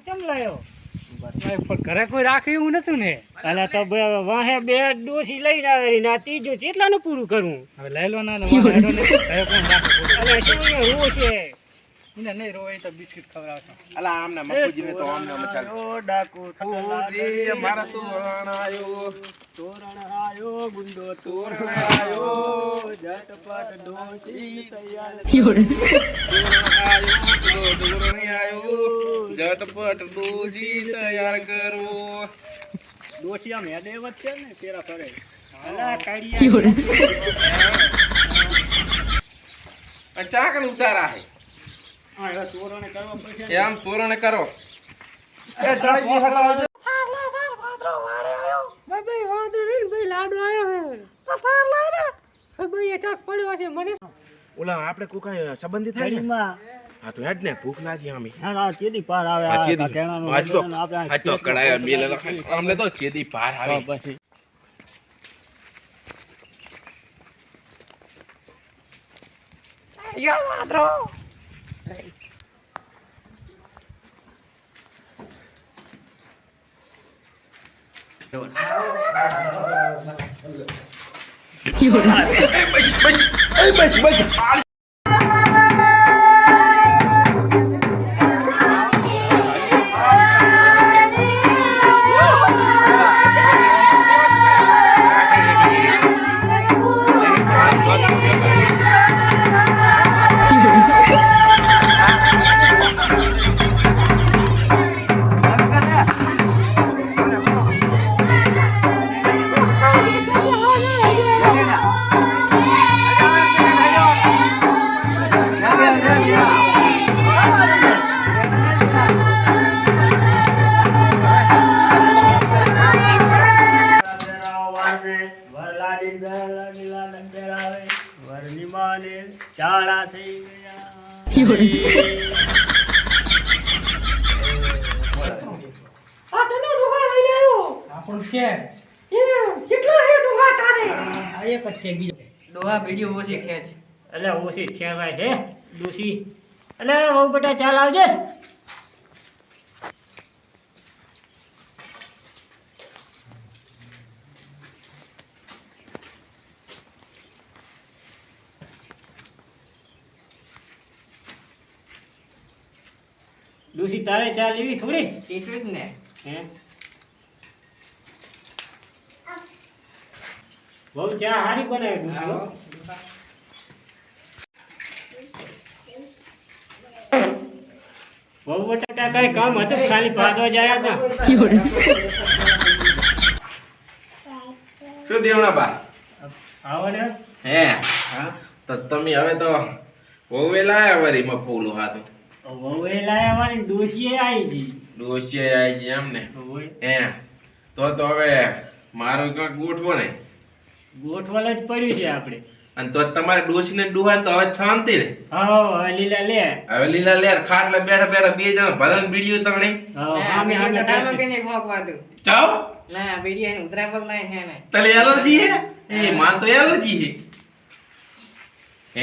કેમ લાયો? પણ ઘરે કોઈ રાખે એવું નતું ને. અલા તો વાહે બે ડોસી લઈને આવે ને આ ત્રીજું કેટલાનું પૂરું કરું? હવે લઈ લો ના ઘરે કોણ રાખે? અલા શું અહીંયા રોજ છે? એને નહીં રોય તો બિસ્કિટ ખવડાવશો. અલા આમને મફુજીને તો આમને મચાલ ડાકુ ફૂજી મારા તોરણ આયો ગુંડો તોરણ આયો ઝટપટ ડોસી તૈયાર તોરણ આયો ઝટપટ ડોસી તૈયાર કરો ડોસી આમ હેડેવત છે ને તેરા કરે. અલા કાઢિયા ચાકન ઉતારા હે હા એવા તોરણે કરવા પડશે. એમ તોરણ કરો એ જળજી હટાવજો ઓલા આપણે કોકા સંબંધી થાય ને હા તો હેડ ને ભૂખ લાગી આમી આ તો કડાયા મેલે અમને તો ચેદી પાર આવે પછી ચાળા થઈ ડોહા વિડિયો ઓછી ખેંચ. એટલે ઓછી ખેવાય છે ડોસી. એટલે બહુ બેટા ચાલ આવજે. ડોસી તારે ચા લેવી થોડી? ટીસવી જ ને. હે બહુ ચા હારી બનાવી ડોસી હો. બહુ બટાટા કઈ કામ હતું ખાલી ભાગવા જાય હતા. શું દેવણા બા આવો ને. હે હા તો તમે હવે તો બહુ વેલા આવ્યા વરી મફુલો હાથો બહુ એ લાયા વાળી ડોસીએ આવી ગઈ. ડોસી આવી ગઈ એમ ને હે તો હવે મારું કાંક ગોઠવો ને ગોઠવાલ જ પડ્યું છે આપણે. અને તો તમારે ડોસી ને ડુહા તો હવે શાંતિ ને હા હવે લીલા લે. હવે લીલા લેર ખાટલે બેઠા બેઠા બે જણા ભરણ બીડીઓ તણે સામે સામે થશે. ચાવ ના વિડિયો ઉતરા પગ ના હે ને. તને એલર્જી હે એ માં તો એલર્જી હે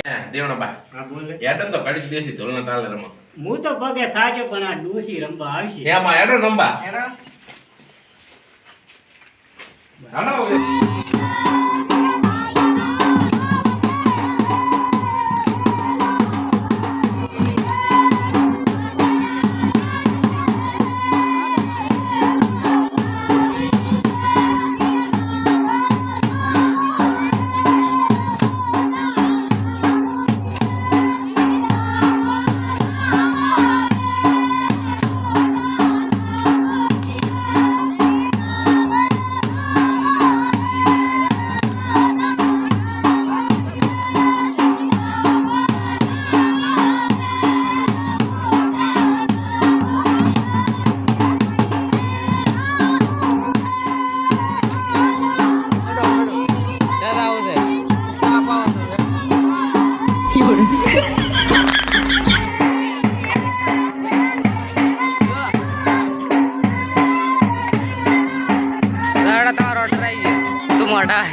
હે દેવણા બા હા બોલે. એડન તો કડી દેસી ધોલના તાલે રમા હું તો પગે થાજો પણ આ ડોસી રંબા આવશે. એમાં એડો નંબા એનો હાલો મોટા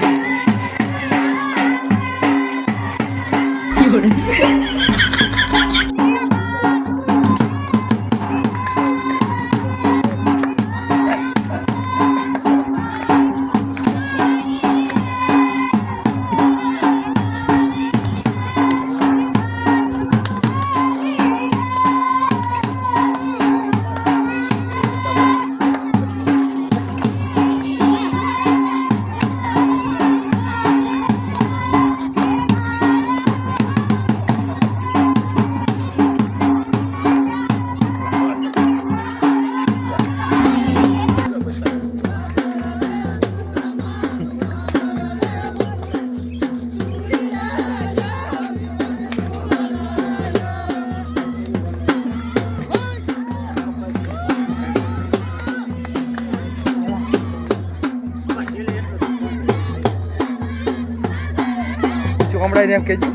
રમાય એમ કેજો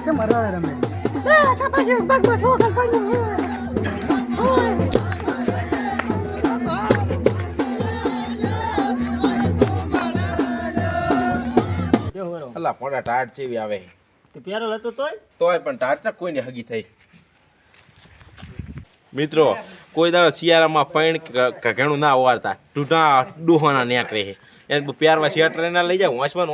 કે મરવા રમે અલા પોડા ટાટ જેવી આવે પેરો હતો તોય પણ ટાટ ના કોઈને હગી થઈ મિત્રો કોઈ દાડો શિયાળામાં પૈણ ઘણું ના ઓવારતા ટૂટા ડૂહોના નેક રહે એને પ્યારમાં શેટર ના લઈ જાવ વાંચમાં